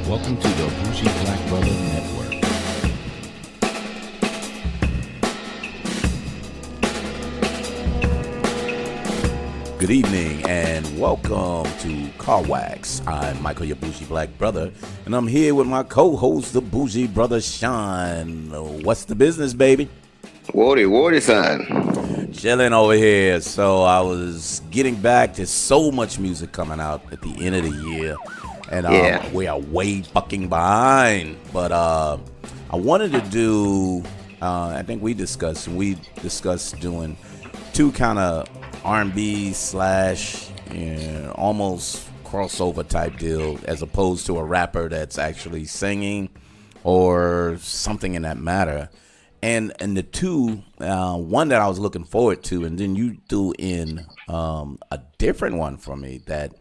Welcome to the Bougie Black Brother Network. Good evening and welcome to Car Wax. I'm Michael, your Bougie Black Brother, and I'm here with my co-host, the Bougie Brother Sean. What's the business, baby? Wardy, son. Chilling over here. So I was getting back. There's so much music coming out at the end of the year, and we are way fucking behind. But I wanted to do. I think we discussed doing two kind of R&B slash almost crossover type deal, as opposed to a rapper that's actually singing or something in that matter. And the two, one that I was looking forward to, and then you threw in a different one for me that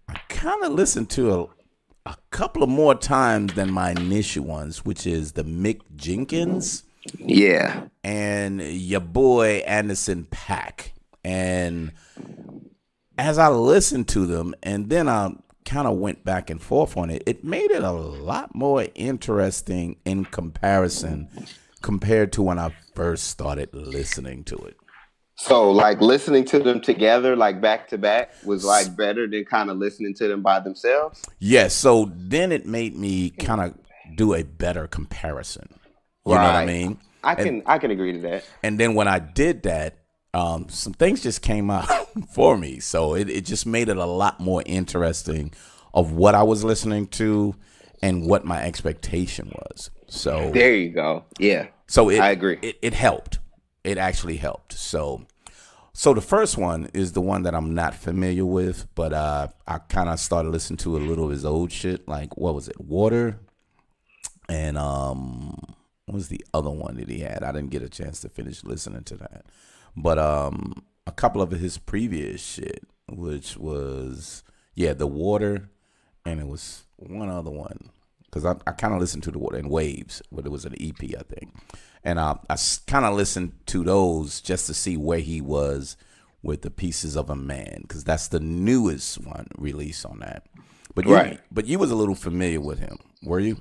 I kind of listened to a couple of more times than my initial ones, which is the Mick Jenkins, and your boy Anderson .Paak. And as I listened to them, and then I kind of went back and forth on it, it made it a lot more interesting in comparison compared to when I first started listening to it. So, like, listening to them together, like back to back, was like better than kind of listening to them by themselves? Yes. So then it made me kind of do a better comparison. You know what I mean? I can agree to that. And then when I did that, some things just came out for me. So it just made it a lot more interesting of what I was listening to and what my expectation was. So there you go. Yeah. So I agree. It helped. It actually helped. So the first one is the one that I'm not familiar with, but I kind of started listening to a little of his old shit. Like, what was it? Water. And what was the other one that he had? I didn't get a chance to finish listening to that. But a couple of his previous shit, which was, the Water, and it was one other one. Because I kind of listened to the Water in Waves, but it was an EP, I think. And I kind of listened to those just to see where he was with the Pieces of a Man, because that's the newest one released on that. But you was a little familiar with him, were you?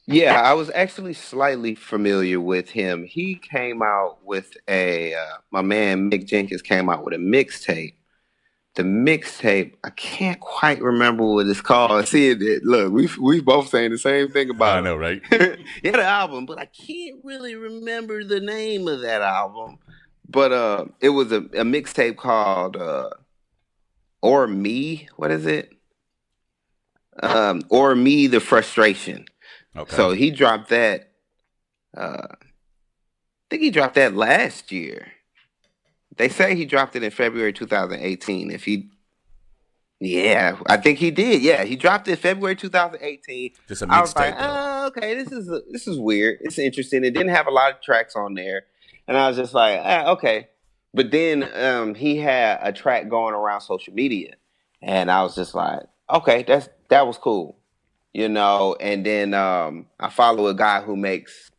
Yeah, I was actually slightly familiar with him. He came out with my man Mick Jenkins came out with a mixtape. The mixtape, I can't quite remember what it's called. See, look, we both saying the same thing about it. I know, right? Yeah, the album, but I can't really remember the name of that album. But it was a mixtape called Or Me. What is it? Or Me, The Frustration. Okay. So he dropped that. I think he dropped that last year. They say he dropped it in February 2018. I think he did. Yeah, he dropped it February 2018. Just a mixtape. I was like, okay, this is weird. It's interesting. It didn't have a lot of tracks on there, and I was just like, okay. But then he had a track going around social media, and I was just like, okay, that was cool, And then I follow a guy who makes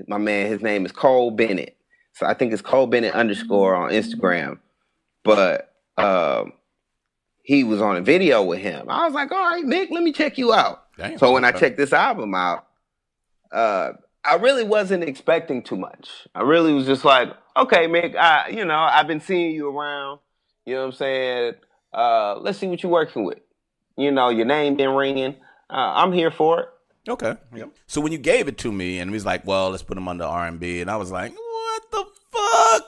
my man. His name is Cole Bennett. So I think it's Cole Bennett _ on Instagram. But he was on a video with him. I was like, all right, Mick, let me check you out. Damn, so when I checked this album out, I really wasn't expecting too much. I really was just like, okay, Mick, I've been seeing you around. You know what I'm saying? Let's see what you're working with. Your name been ringing. I'm here for it. Okay. Yep. So when you gave it to me and he was like, well, let's put him under R&B, and I was like, what the fuck?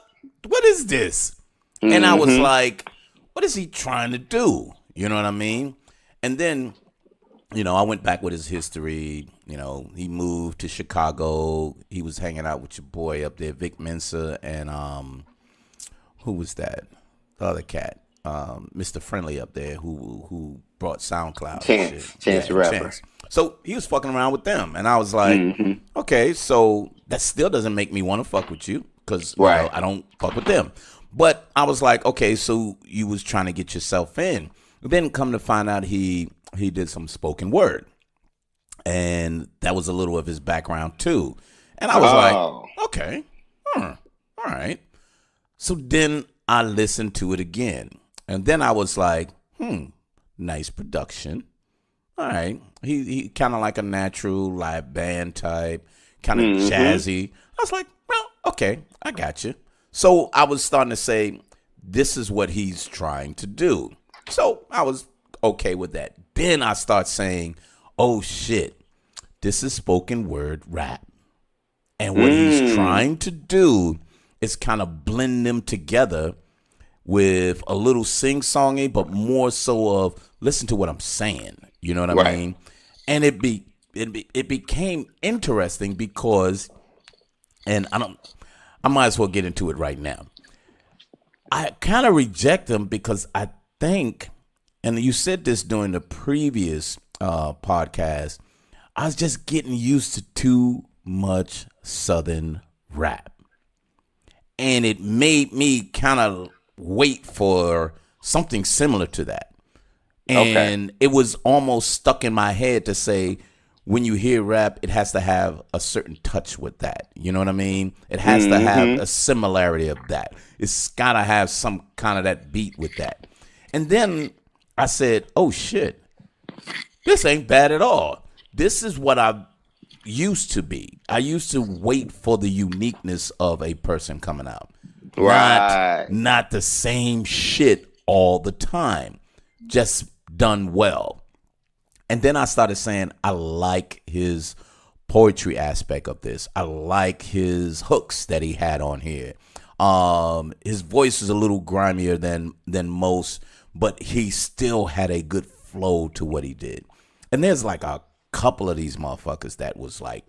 What is this? Mm-hmm. And I was like, what is he trying to do? You know what I mean? And then, I went back with his history. He moved to Chicago. He was hanging out with your boy up there, Vic Mensa, and who was that? The other cat, Mr. Friendly up there, who brought SoundCloud. Chance the Rapper. Chance. So he was fucking around with them, and I was like, okay, so that still doesn't make me want to fuck with you, because I don't fuck with them. But I was like, okay, so you was trying to get yourself in. Then come to find out he did some spoken word, and that was a little of his background too. And I was like, okay, all right. So then I listened to it again. And then I was like, nice production. All right. He kind of like a natural live band type, kind of jazzy. I was like, well, okay, I got you. So I was starting to say, this is what he's trying to do. So I was okay with that. Then I start saying, oh shit, this is spoken word rap. And what he's trying to do is kind of blend them together with a little sing-songy, but more so of listen to what I'm saying. You know what I mean? And it became interesting because, and I might as well get into it right now. I kind of reject them because I think, and you said this during the previous podcast, I was just getting used to too much Southern rap. And it made me kind of wait for something similar to that. And it was almost stuck in my head to say, when you hear rap, it has to have a certain touch with that. You know what I mean? It has to have a similarity of that. It's got to have some kind of that beat with that. And then I said, oh, shit, this ain't bad at all. This is what I used to be. I used to wait for the uniqueness of a person coming out. Right. Not the same shit all the time. Just done well. And then I started saying, I like his poetry aspect of this. I like his hooks that he had on here. His voice is a little grimier than most, but he still had a good flow to what he did. And there's like a couple of these motherfuckers that was like,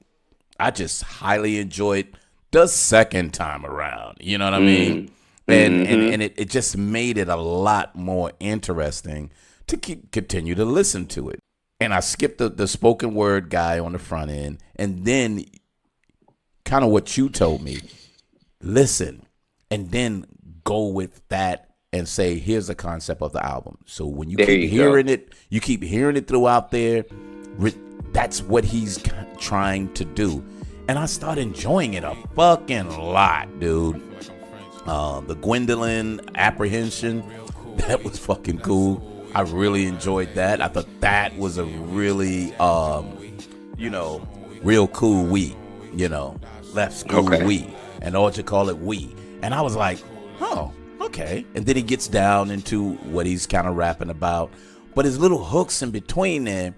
I just highly enjoyed the second time around. You know what I mean? And it just made it a lot more interesting to continue to listen to it. And I skipped the spoken word guy on the front end. And then kind of what you told me, listen, and then go with that and say, here's the concept of the album. So when you keep hearing it, you keep hearing it throughout there. That's what he's trying to do. And I started enjoying it a fucking lot, dude. The Gwendolyn apprehension, that was fucking cool. I really enjoyed that. I thought that was a really, real cool we, left school we, and all you call it we. And I was like, oh, okay. And then he gets down into what he's kind of rapping about. But his little hooks in between there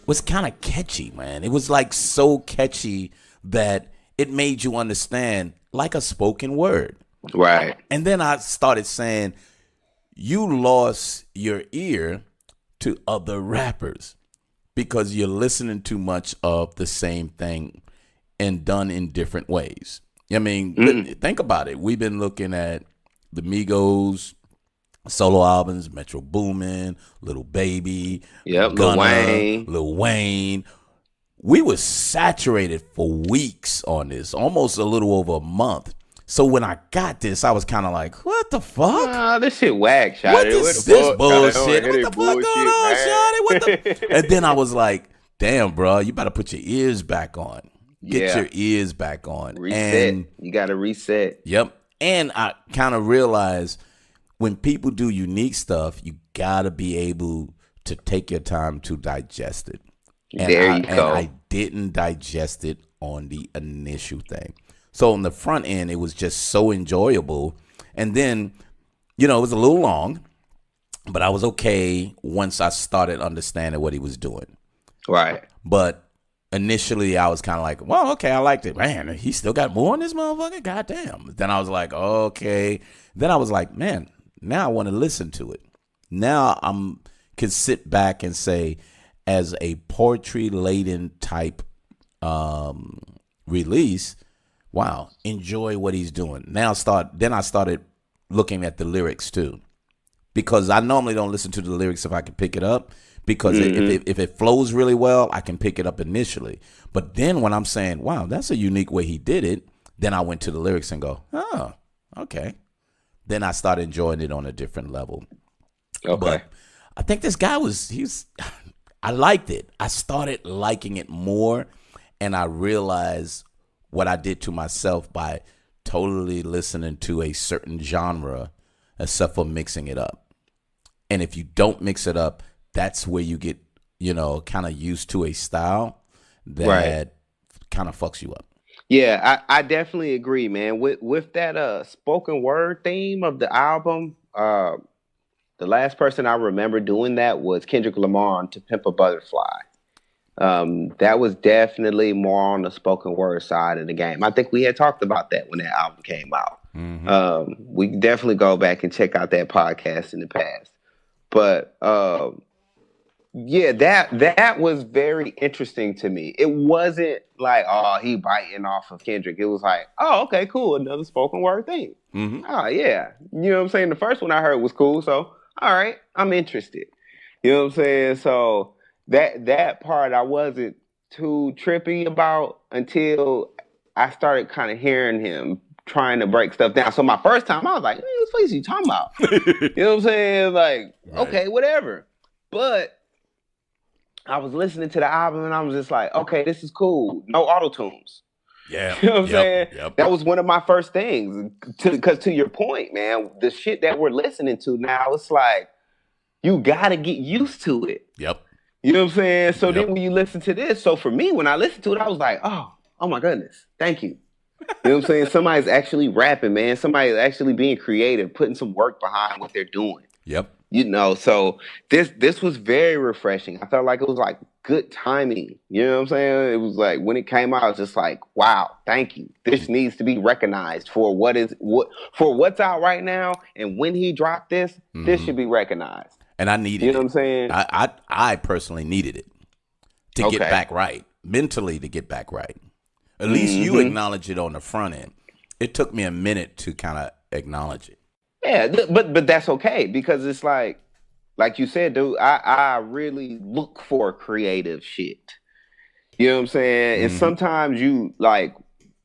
was kind of catchy, man. It was like so catchy that it made you understand like a spoken word. Right. And then I started saying, you lost your ear to other rappers because you're listening too much of the same thing and done in different ways. I mean, think about it. We've been looking at the Migos solo albums, Metro Boomin, Lil Baby, Lil Wayne. We were saturated for weeks on this, almost a little over a month. So when I got this, I was kind of like, what the fuck? This shit whack, shawty. What is this bullshit? What the fuck going on, shawty? And then I was like, damn, bro, you better put your ears back on. Get your ears back on. Reset. And you got to reset. Yep. And I kind of realized when people do unique stuff, you got to be able to take your time to digest it. And I didn't digest it on the initial thing. So on the front end, it was just so enjoyable. And then, it was a little long, but I was okay once I started understanding what he was doing. Right. But initially, I was kind of like, well, okay, I liked it. Man, he still got more in this motherfucker? Goddamn. Then I was like, okay. Then I was like, man, now I want to listen to it. Now I can sit back and say, as a poetry-laden type release, wow, enjoy what he's doing. Then I started looking at the lyrics too, because I normally don't listen to the lyrics if I can pick it up, because if it flows really well, I can pick it up initially. But then when I'm saying, wow, that's a unique way he did it, then I went to the lyrics and go, oh, okay. Then I started enjoying it on a different level. Okay. But I think this guy I liked it. I started liking it more, and I realized what I did to myself by totally listening to a certain genre except for mixing it up. And if you don't mix it up, that's where you get, kind of used to a style that kind of fucks you up. Yeah, I definitely agree, man. With that spoken word theme of the album, the last person I remember doing that was Kendrick Lamar on To Pimp a Butterfly. That was definitely more on the spoken word side of the game. I think we had talked about that when that album came out. Mm-hmm. We can definitely go back and check out that podcast in the past. But yeah, that was very interesting to me. It wasn't like, oh, he biting off of Kendrick. It was like, oh, okay, cool, another spoken word thing. Mm-hmm. Oh, yeah. You know what I'm saying? The first one I heard was cool, so all right, I'm interested. You know what I'm saying? So that part I wasn't too trippy about until I started kind of hearing him trying to break stuff down. So my first time, I was like, what is he talking about? You know what I'm saying? Like, okay, whatever. But I was listening to the album and I was just like, okay, this is cool. No auto-tunes. Yeah. You know what I'm saying? Yep. That was one of my first things. Because to your point, man, the shit that we're listening to now, it's like, you got to get used to it. Yep. You know what I'm saying? So then when you listen to this, so for me, when I listened to it, I was like, oh my goodness, thank you. You know what I'm saying? Somebody's actually rapping, man. Somebody's actually being creative, putting some work behind what they're doing. Yep. So this was very refreshing. I felt like it was like good timing. You know what I'm saying? It was like when it came out, I was just like, wow, thank you. This needs to be recognized for what's out right now. And when he dropped this, this should be recognized. And I needed it. You know what I'm saying? I personally needed it to get back right, mentally to get back right. At least you acknowledge it on the front end. It took me a minute to kind of acknowledge it. Yeah, but that's okay because it's like you said, dude, I really look for creative shit. You know what I'm saying? And sometimes you like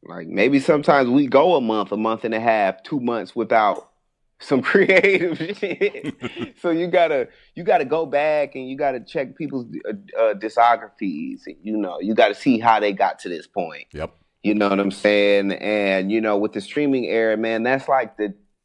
maybe sometimes we go a month and a half, 2 months without some creative shit. So you gotta go back and you gotta check people's discographies. You gotta see how they got to this point. Yep. You know what I'm saying? And with the streaming era, man, that's like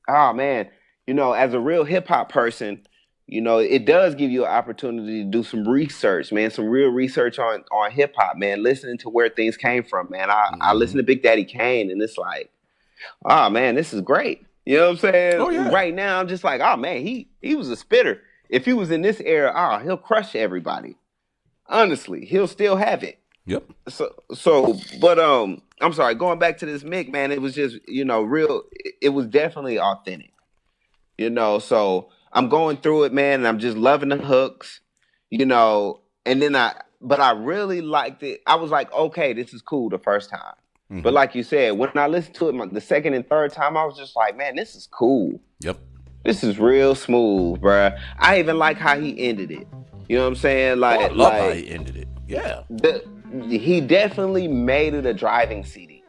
as a real hip hop person, it does give you an opportunity to do some research, man, some real research on hip hop, man, listening to where things came from, man. I listen to Big Daddy Kane and it's like, oh man, this is great. You know what I'm saying? Oh, yeah. Right now, I'm just like, oh man, he was a spitter. If he was in this era, he'll crush everybody. Honestly, he'll still have it. Yep. But I'm sorry, going back to this Mick, man, it was just, real. It was definitely authentic. So I'm going through it, man, and I'm just loving the hooks, and then I really liked it. I was like, okay, this is cool the first time. But like you said, when I listened to it the second and third time, I was just like, man, this is cool. Yep. This is real smooth, bruh. I even like how he ended it. You know what I'm saying? I love how he ended it. Yeah. He definitely made it a driving CD.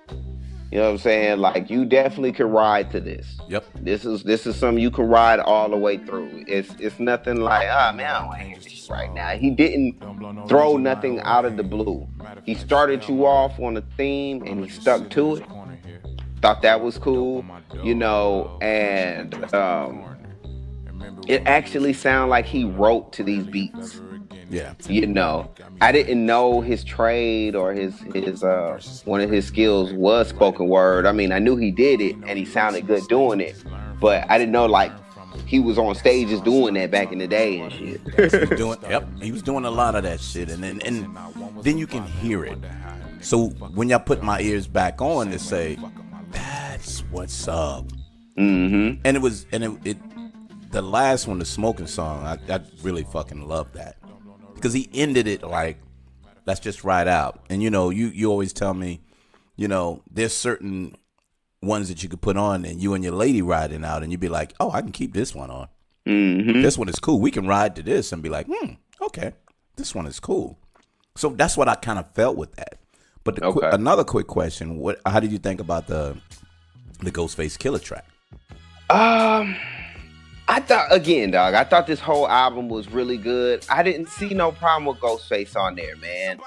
You know what I'm saying? Like, you definitely could ride to this. Yep. This is something you can ride all the way through. It's nothing like, man, I don't want to hear this right now. He didn't throw nothing out of the blue. He started you off on a theme and he stuck to it. Thought that was cool, and it actually sounded like he wrote to these beats. Yeah. I didn't know his trade or his one of his skills was spoken word. I mean, I knew he did it and he sounded good doing it, but I didn't know he was on stages doing that back in the day and shit. He was doing a lot of that shit, and then you can hear it. So when y'all put my ears back on to say, that's what's up. And it the last one, the smoking song, I really fucking love that. Because he ended it like, let's just ride out. And you always tell me, there's certain ones that you could put on and you and your lady riding out and you'd be like, oh, I can keep this one on. This one is cool. We can ride to this and be like, okay, this one is cool. So that's what I kind of felt with that. But another quick question, how did you think about the Ghostface Killer track? I thought this whole album was really good. I didn't see no problem with Ghostface on there, man.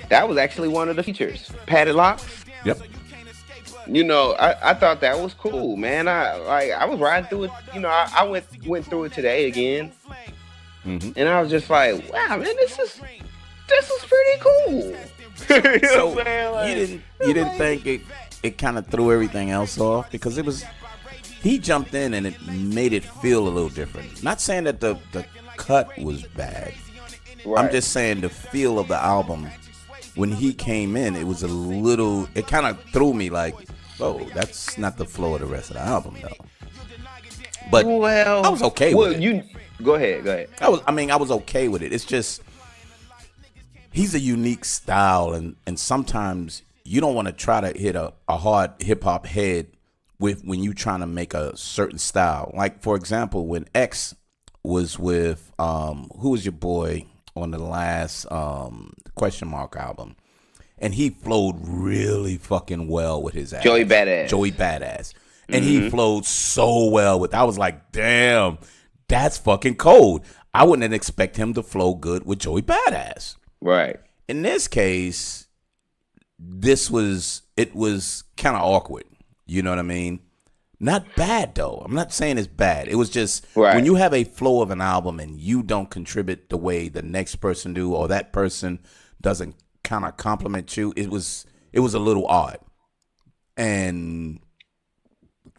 That was actually one of the features. Padded Locks. Yep. I thought that was cool, man. I was riding through it. I went through it today again, and I was just like, wow, man, this is pretty cool. So you didn't think it kind of threw everything else off because he jumped in and it made it feel a little different. Not saying that the cut was bad. Right. I'm just saying the feel of the album when he came in, it kind of threw me like, oh, that's not the flow of the rest of the album though. But I was okay with it. Go ahead. I was okay with it. It's just he's a unique style, and sometimes you don't want to try to hit a hard hip hop head when you trying to make a certain style. Like for example, when X was with who was your boy on the last Question Mark album, and he flowed really fucking well with his ass. Joey Badass. And he flowed so well with. I was like, damn, that's fucking cold. I wouldn't expect him to flow good with Joey Badass. Right. In this case, it was kind of awkward. You know what I mean? Not bad though. I'm not saying it's bad. It was just when you have a flow of an album and you don't contribute the way the next person do, or that person doesn't kind of compliment you, it was a little odd. And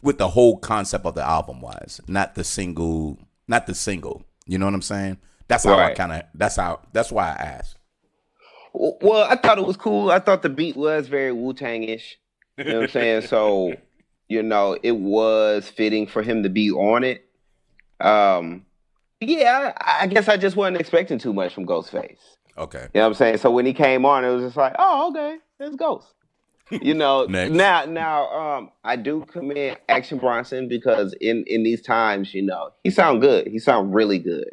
with the whole concept of the album wise, not the single. You know what I'm saying? That's how that's why I asked. Well, I thought it was cool. I thought the beat was very Wu-Tang-ish. You know what I'm saying? So, it was fitting for him to be on it. Yeah, I guess I just wasn't expecting too much from Ghostface. Okay. You know what I'm saying? So when he came on, it was just like, oh, okay, there's Ghost. Now, I do commend Action Bronson because in these times, he sound good. He sound really good.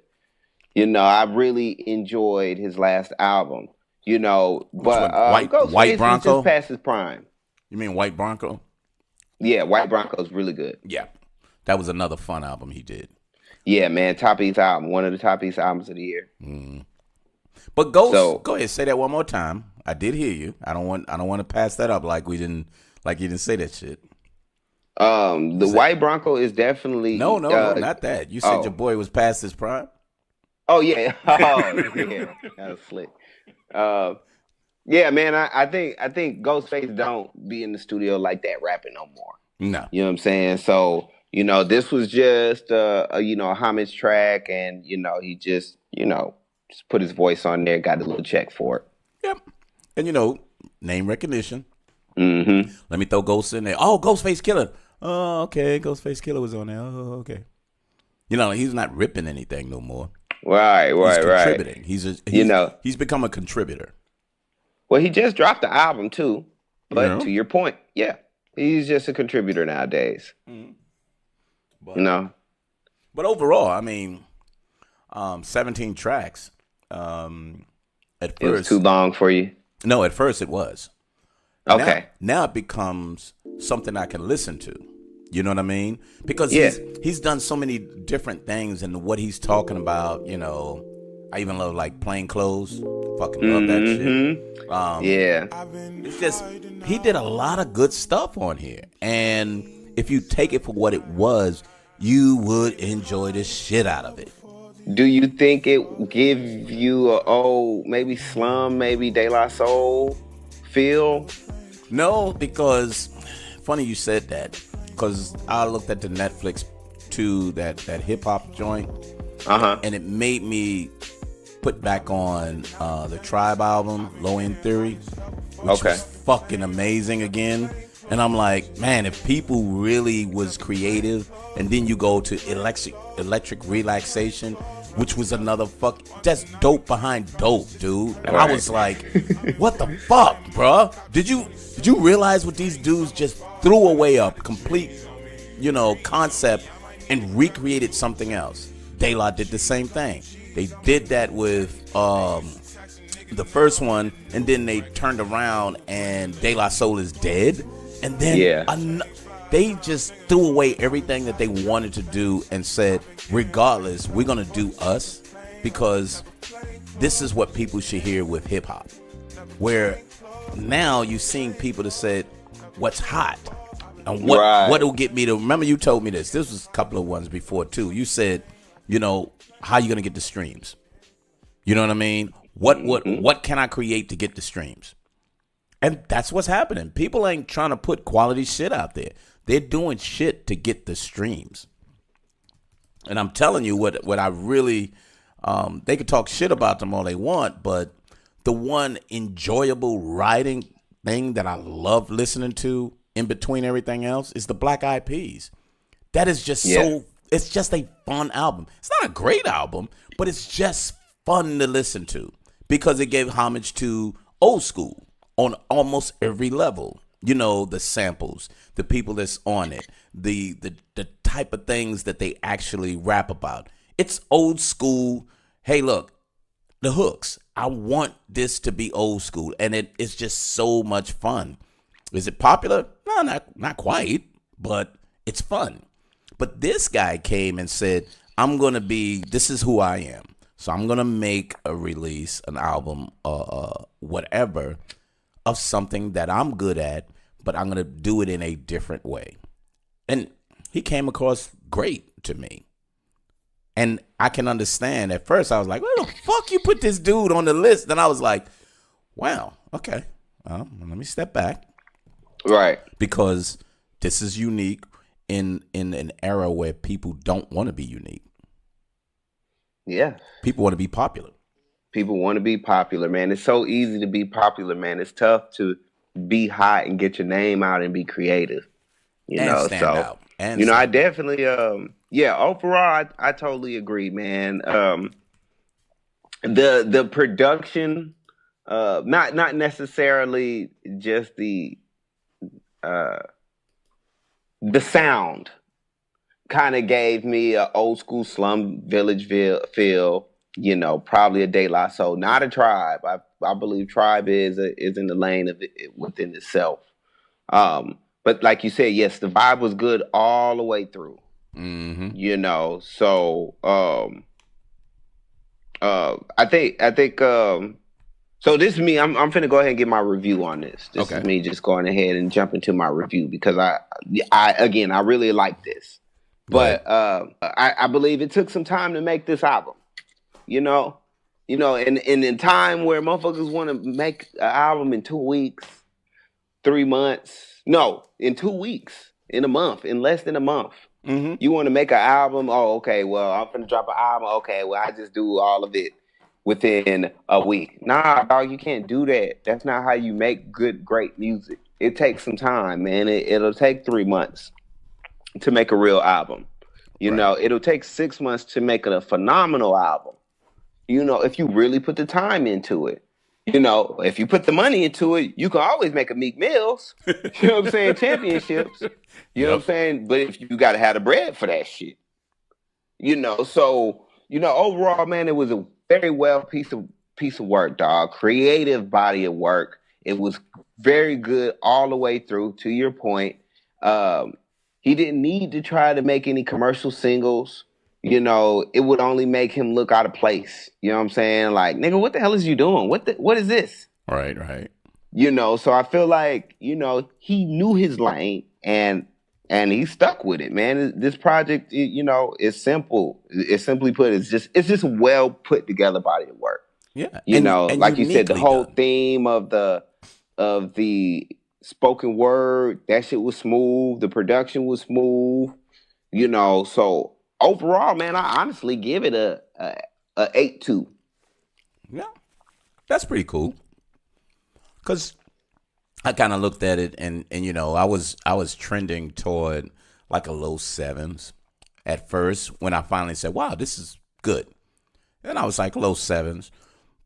I really enjoyed his last album. But White Bronco just past his prime. You mean White Bronco? Yeah, White Bronco's really good. Yeah, that was another fun album he did. Yeah, man, top East album, one of the top East albums of the year. Mm. But Ghost, go ahead, say that one more time. I did hear you. I don't want to pass that up like you didn't say that shit. White Bronco is definitely no, not that. You said your boy was past his prime. Oh yeah, yeah, that was slick. Yeah, man, I think Ghostface don't be in the studio like that rapping no more. No, you know what I'm saying. So this was just a homage track, and he just put his voice on there, got a little check for it. Yep, and name recognition. Mm-hmm. Let me throw Ghost in there. Oh, Ghostface Killer. Oh, okay, Ghostface Killer was on there. Oh, okay. He's not ripping anything no more. Right. He's contributing. He's become a contributor. Well, he just dropped the album too. But to your point, yeah, he's just a contributor nowadays. Mm-hmm. But overall, 17 tracks. At first, it was too long for you. No, at first it was. Okay. Now it becomes something I can listen to. You know what I mean? Because he's done so many different things, and what he's talking about, I even love like Plain Clothes. Fucking love that shit. Yeah. It's just he did a lot of good stuff on here, and if you take it for what it was, you would enjoy the shit out of it. Do you think it give you maybe Slum, maybe De La Soul feel? No, because funny you said that. Because I looked at the Netflix too, that hip hop joint, and it made me put back on the Tribe album, Low End Theory, which was fucking amazing again. And I'm like, man, if people really was creative, and then you go to Electric Relaxation, which was another that's dope behind dope, dude. And I was like, what the fuck, bro? Did you realize what these dudes just threw away a complete, concept and recreated something else? De La did the same thing. They did that with the first one, and then they turned around and De La Soul is dead. And then they just threw away everything that they wanted to do and said, regardless, we're going to do us, because this is what people should hear with hip hop. Where now you're seeing people that said, what's hot? And what will get me to remember? You told me this. This was a couple of ones before too. You said, how you gonna get the streams? You know what I mean? What can I create to get the streams? And that's what's happening. People ain't trying to put quality shit out there. They're doing shit to get the streams. And I'm telling you what I really, they could talk shit about them all they want, but the one enjoyable writing thing that I love listening to in between everything else is the Black Eyed Peas. That is just it's just a fun album. It's not a great album, but it's just fun to listen to because it gave homage to old school on almost every level. The samples, the people that's on it, the type of things that they actually rap about. It's old school. Hey, look, the hooks. I want this to be old school, and it's just so much fun. Is it popular? No, not quite, but it's fun. But this guy came and said, this is who I am. So I'm going to make a release, an album, whatever, of something that I'm good at, but I'm going to do it in a different way. And he came across great to me. And I can understand. At first, I was like, where the fuck you put this dude on the list? Then I was like, wow, okay. Well, let me step back. Right. Because this is unique in an era where people don't want to be unique. Yeah. People want to be popular. People want to be popular, man. It's so easy to be popular, man. It's tough to be hot and get your name out and be creative. Stand out. I definitely overall I totally agree, man. The production, not necessarily just the sound kind of gave me an old school Slum Village feel, probably a De La Soul, not a Tribe. I believe Tribe is in the lane of it within itself. But like you said, yes, the vibe was good all the way through. Mm-hmm. So I think so this is me. I'm finna go ahead and get my review on this. This is me just going ahead and jump into my review because I really like this. But I believe it took some time to make this album. And in time where motherfuckers want to make an album in 2 weeks, 3 months. No, in 2 weeks, in a month, in less than a month. Mm-hmm. You want to make an album? Oh, okay. Well, I'm finna drop an album. Okay, well, I just do all of it within a week. Nah, dog, you can't do that. That's not how you make great music. It takes some time, man. It'll take 3 months to make a real album. It'll take 6 months to make a phenomenal album. If you really put the time into it. If you put the money into it, you can always make a Meek Mills. You know what I'm saying? Championships. You know what I'm saying? But if you got to have the bread for that shit. So, overall, man, it was a very well piece of work, dog. Creative body of work. It was very good all the way through, to your point. He didn't need to try to make any commercial singles. It would only make him look out of place. You know what I'm saying? Like, nigga, what the hell is you doing? What is this? Right. So I feel like, he knew his lane and he stuck with it, man. This project, is simple. It's simply put, it's just well put together body of work. Yeah. And like you said, the whole done. theme of the spoken word, that shit was smooth. The production was smooth. So overall, man, I honestly give it a 8.2. Yeah, that's pretty cool. Cause I kind of looked at it, and I was trending toward like a low 7s at first when I finally said, "Wow, this is good," and I was like low 7s.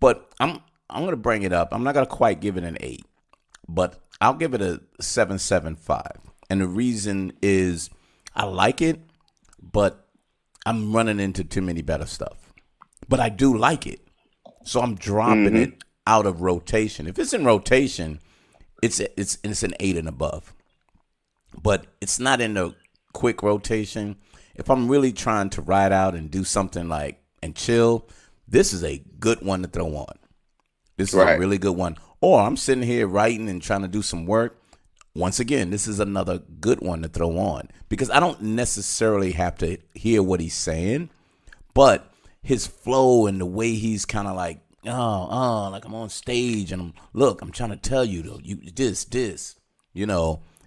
But I'm gonna bring it up. I'm not gonna quite give it an 8, but I'll give it a 7.75. And the reason is I like it, but I'm running into too many better stuff. But I do like it. So I'm dropping it out of rotation. If it's in rotation, it's an 8 and above. But it's not in the quick rotation. If I'm really trying to ride out and do something like and chill, this is a good one to throw on. This is a really good one. Or I'm sitting here writing and trying to do some work. once again, this is another good one to throw on because I don't necessarily have to hear what he's saying, but his flow and the way he's kind of like, like I'm on stage and I'm trying to tell you though, this,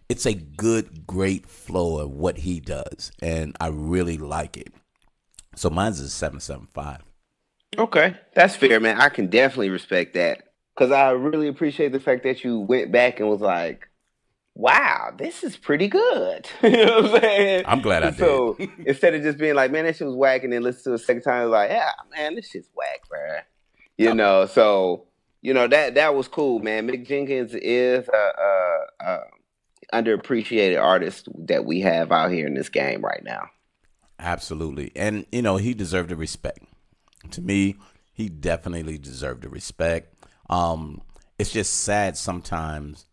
it's a good, great flow of what he does, and I really like it. So mine's a 7.75. Okay, that's fair, man. I can definitely respect that because I really appreciate the fact that you went back and was like, wow, this is pretty good. You know what I'm saying? I'm glad I did. So instead of just being like, man, that shit was whack, and then listen to it a second time, like, yeah, man, this shit's whack, bro. That was cool, man. Mick Jenkins is a underappreciated artist that we have out here in this game right now. Absolutely. And, he deserved the respect. To me, he definitely deserved the respect. It's just sad sometimes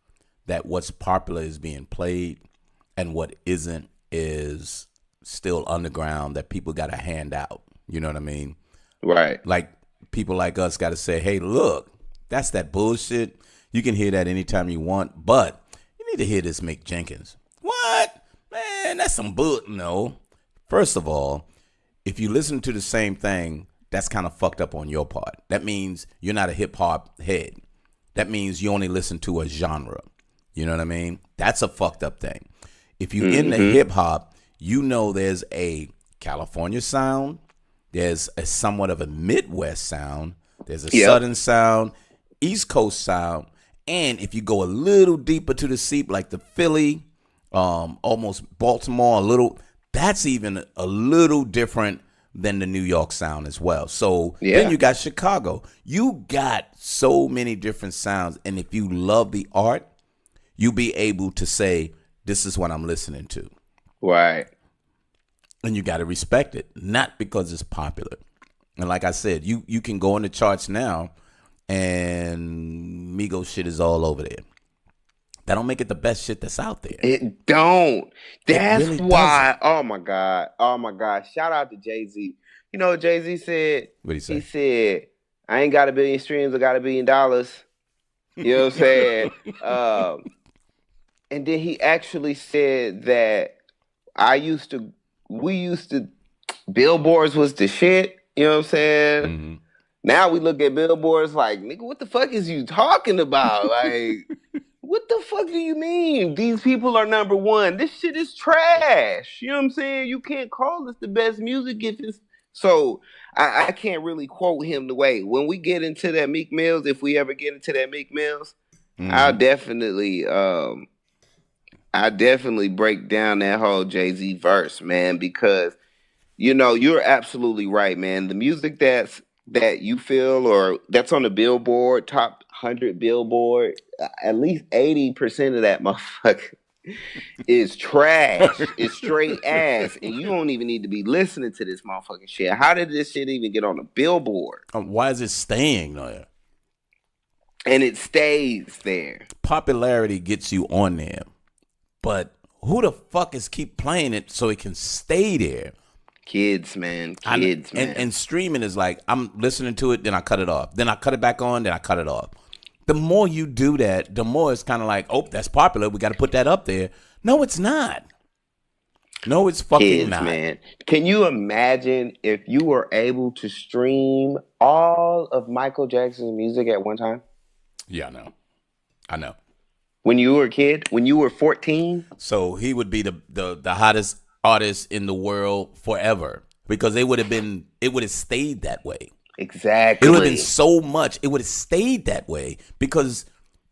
that what's popular is being played and what isn't is still underground that people got to hand out. You know what I mean? Right. Like people like us got to say, hey, look, that's that bullshit. You can hear that anytime you want, but you need to hear this Mick Jenkins. What? Man, that's some bull. No. First of all, if you listen to the same thing, that's kind of fucked up on your part. That means you're not a hip hop head. That means you only listen to a genre. You know what I mean? That's a fucked up thing. If you're into hip hop, there's a California sound, there's a somewhat of a Midwest sound, there's a Southern sound, East Coast sound, and if you go a little deeper to the seep, like the Philly, almost Baltimore, that's even a little different than the New York sound as well. So then you got Chicago. You got so many different sounds, and if you love the art, you'll be able to say, this is what I'm listening to. Right. And you got to respect it, not because it's popular. And like I said, you can go in the charts now, and Migos shit is all over there. That don't make it the best shit that's out there. It don't. That's really why. Doesn't. Oh my God. Shout out to Jay-Z. You know what Jay-Z said? What'd he say? He said, I ain't got $1 billion streams, I got $1 billion. You know what I'm saying? And then he actually said that we used to, billboards was the shit. You know what I'm saying? Mm-hmm. Now we look at billboards like, nigga, what the fuck is you talking about? Like, what the fuck do you mean? These people are number one. This shit is trash. You know what I'm saying? You can't call this the best music if it's... So I can't really quote him the way. When we get into that Meek Mills, if we ever get into that Meek Mills, I'll definitely break down that whole Jay-Z verse, man, because, you're absolutely right, man. The music that you feel or that's on the Billboard, top 100 Billboard, at least 80% of that motherfucker is trash. It's straight ass. And you don't even need to be listening to this motherfucking shit. How did this shit even get on the Billboard? Why is it staying there? And it stays there. Popularity gets you on there. But who the fuck is keep playing it so it can stay there? Kids, man. And streaming is like, I'm listening to it, then I cut it off. Then I cut it back on, then I cut it off. The more you do that, the more it's kind of like, oh, that's popular. We got to put that up there. No, it's not. No, it's fucking Kids, not. Man. Can you imagine if you were able to stream all of Michael Jackson's music at one time? Yeah, I know. When you were a kid? When you were 14? So he would be the hottest artist in the world forever because it would have stayed that way. Exactly. It would have been so much. It would have stayed that way because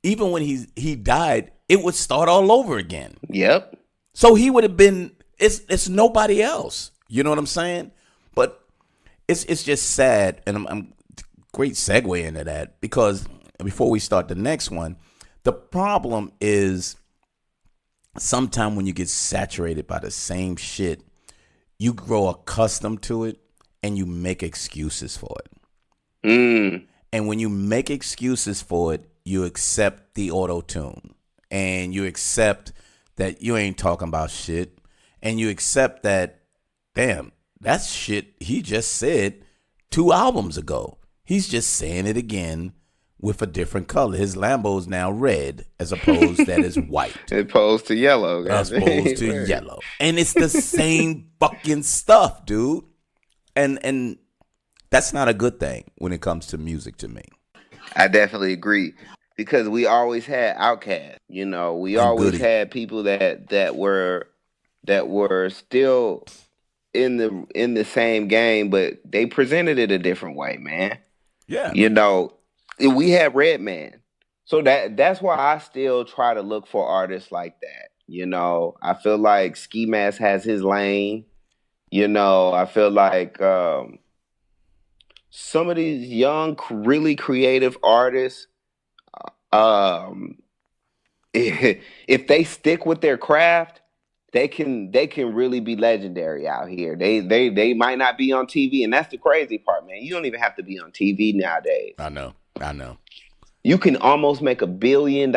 even when he died, it would start all over again. Yep. So he would have been. It's nobody else. You know what I'm saying? But it's just sad, and I'm great segue into that because before we start the next one, the problem is sometime when you get saturated by the same shit, you grow accustomed to it and you make excuses for it. And when you make excuses for it, you accept the auto-tune and you accept that you ain't talking about shit and you accept that, damn, that's shit he just said 2 albums ago. He's just saying it again with a different color. His Lambo's now red as opposed that is white. As opposed to yellow. As opposed to yellow. And it's the same fucking stuff, dude. And that's not a good thing when it comes to music to me. I definitely agree. Because we always had outcasts. You know, we always had people that were still in the same game, but they presented it a different way, man. Yeah. You know, we had Redman. So that's why I still try to look for artists like that. You know, I feel like Ski Mask has his lane. You know, I feel like some of these young, really creative artists, if they stick with their craft, they can really be legendary out here. They might not be on TV, and that's the crazy part, man. You don't even have to be on TV nowadays. I know. You can almost make $1 billion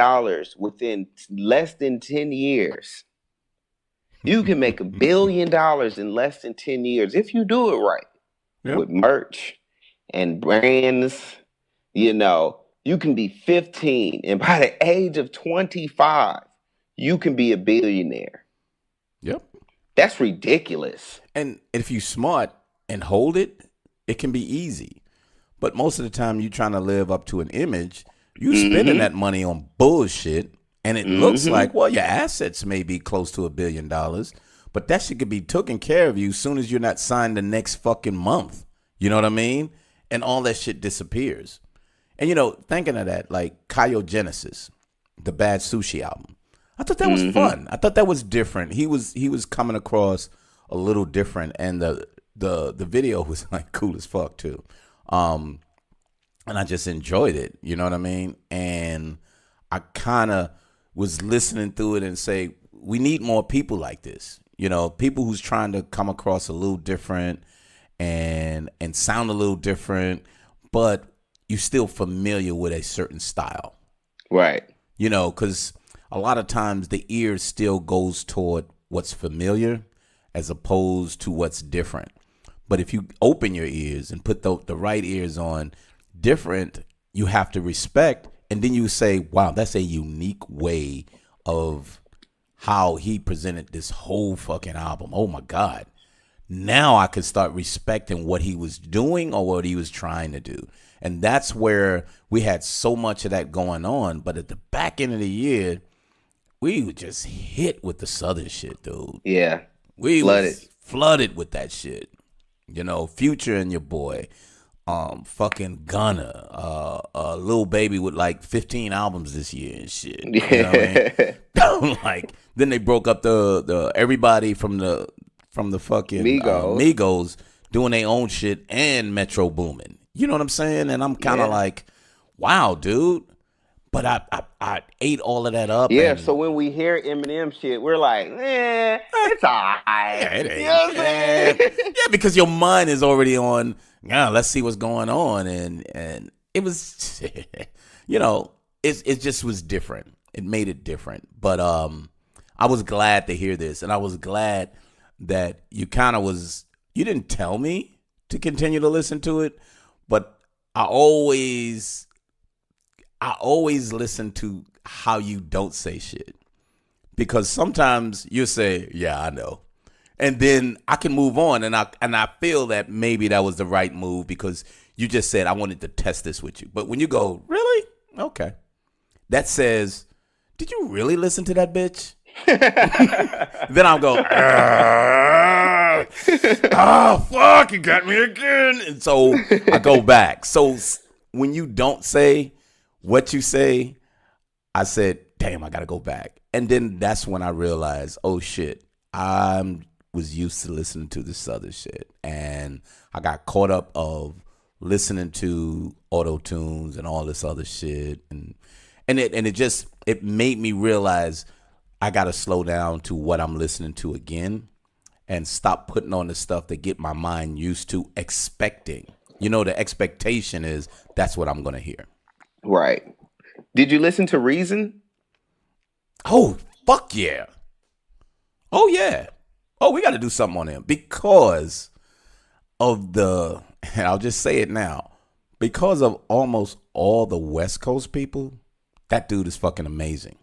within less than 10 years. You can make $1 billion in less than 10 years if you do it right. Yep. With merch and brands. You know, you can be 15, and by the age of 25, you can be a billionaire. Yep. That's ridiculous. And if you smart and hold it, it can be easy. But most of the time you're trying to live up to an image, you spending that money on bullshit, and it looks like, well, your assets may be close to $1 billion, but that shit could be taken care of you as soon as you're not signed the next fucking month. You know what I mean? And all that shit disappears. And, you know, thinking of that, like Cryogenesis, the Bad Sushi album, I thought that was fun. I thought that was different. He was coming across a little different, and the video was like cool as fuck too. And I just enjoyed it. You know what I mean? And I kind of was listening through it and say, we need more people like this. You know, people who's trying to come across a little different and sound a little different, but you still familiar with a certain style. Right. You know, because a lot of times the ear still goes toward what's familiar as opposed to what's different. But if you open your ears and put the right ears on, different, you have to respect. And then you say, wow, that's a unique way of how he presented this whole fucking album. Oh, my God. Now I could start respecting what he was doing or what he was trying to do. And that's where we had so much of that going on. But at the back end of the year, we were just hit with the Southern shit, dude. Yeah. We was flooded with that shit. You know, Future and your boy, fucking Gunna, Lil Baby with like 15 albums this year and shit. You know what I mean? Like, then they broke up the everybody from the fucking Migos doing their own shit and Metro Boomin. You know what I'm saying? And I'm kind of like, wow, dude. But I ate all of that up. Yeah, so when we hear Eminem shit, we're like, it's all right. Yeah, it ain't. You know what I'm saying? Yeah, because your mind is already on, let's see what's going on. And it was, you know, it just was different. It made it different. But I was glad to hear this. And I was glad that you you didn't tell me to continue to listen to it. But I always listen to how you don't say shit, because sometimes you say, yeah, I know. And then I can move on. And I feel that maybe that was the right move, because you just said, I wanted to test this with you. But when you go, really? Okay. That says, did you really listen to that bitch? Then I'll go, oh, fuck, you got me again. And so I go back. So when you don't say what you say, I said, damn, I got to go back. And then that's when I realized, oh, shit, I was used to listening to this other shit. And I got caught up of listening to auto-tunes and all this other shit. And it made me realize I got to slow down to what I'm listening to again and stop putting on the stuff that get my mind used to expecting. You know, the expectation is that's what I'm going to hear. Right. Did you listen to Reason? Oh, fuck yeah. Oh, yeah. Oh, we got to do something on him because of and I'll just say it now, because of almost all the West Coast people, that dude is fucking amazing.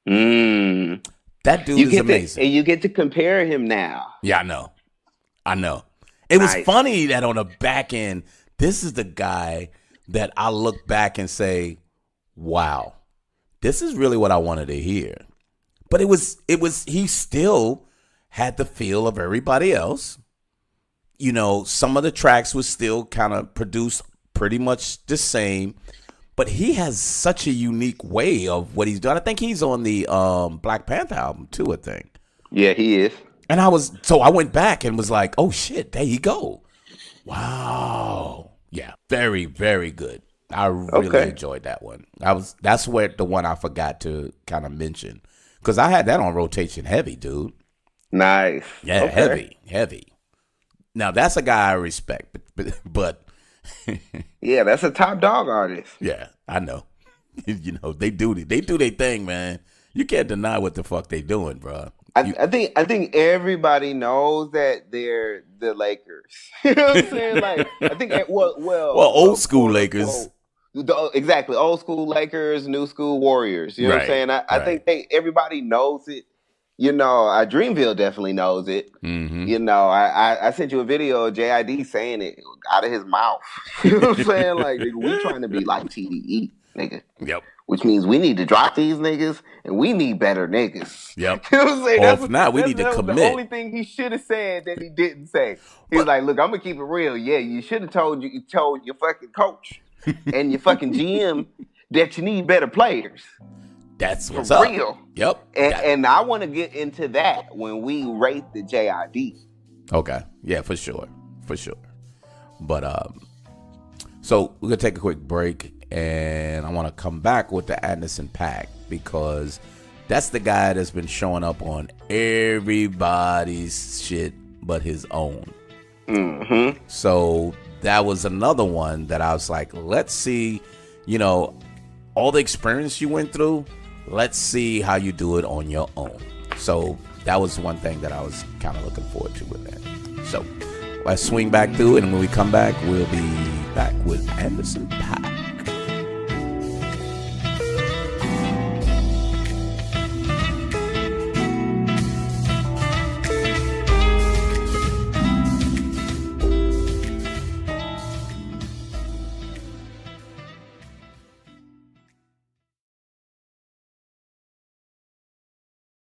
That dude is amazing. And you get to compare him now. Yeah, I know. It was funny that on the back end, this is the guy that I look back and say, wow, this is really what I wanted to hear. But he still had the feel of everybody else. You know, some of the tracks was still kind of produced pretty much the same. But he has such a unique way of what he's done. I think he's on the Black Panther album too, I think. Yeah, he is. And I went back and was like, oh shit, there you go. Wow. Yeah, very, very good. I really enjoyed that one. That's where the one I forgot to kind of mention. Because I had that on rotation heavy, dude. Nice. Yeah, heavy. Now that's a guy I respect, but yeah, that's a top dog artist. Yeah, I know. You know, they do their thing, man. You can't deny what the fuck they doing, bro. I think everybody knows that they're the Lakers. You know what I'm saying? Like, I think old school Lakers. Exactly, old school Lakers, new school Warriors. You know what I'm saying? I think everybody knows it. You know, Dreamville definitely knows it. Mm-hmm. You know, I sent you a video of JID saying it out of his mouth. You know what I'm saying? Like, nigga, we trying to be like TDE, nigga. Yep. Which means we need to drop these niggas and we need better niggas. Yep. You know what I'm saying? Or if not, we need to commit. The only thing he should have said that he didn't say. He was like, look, I'm going to keep it real. Yeah, you should have told your fucking coach and your fucking GM that you need better players. That's what's For up. real. Yep. And I want to get into that when we rate the JID. Okay. Yeah, for sure. But so we're gonna take a quick break, and I want to come back with the Anderson .Paak, because that's the guy that's been showing up on everybody's shit but his own. Mm-hmm. So that was another one that I was like, let's see, you know, all the experience you went through, let's see how you do it on your own. So that was one thing that I was kind of looking forward to with that. So let's swing back through it, and when we come back, we'll be back with Anderson .Paak.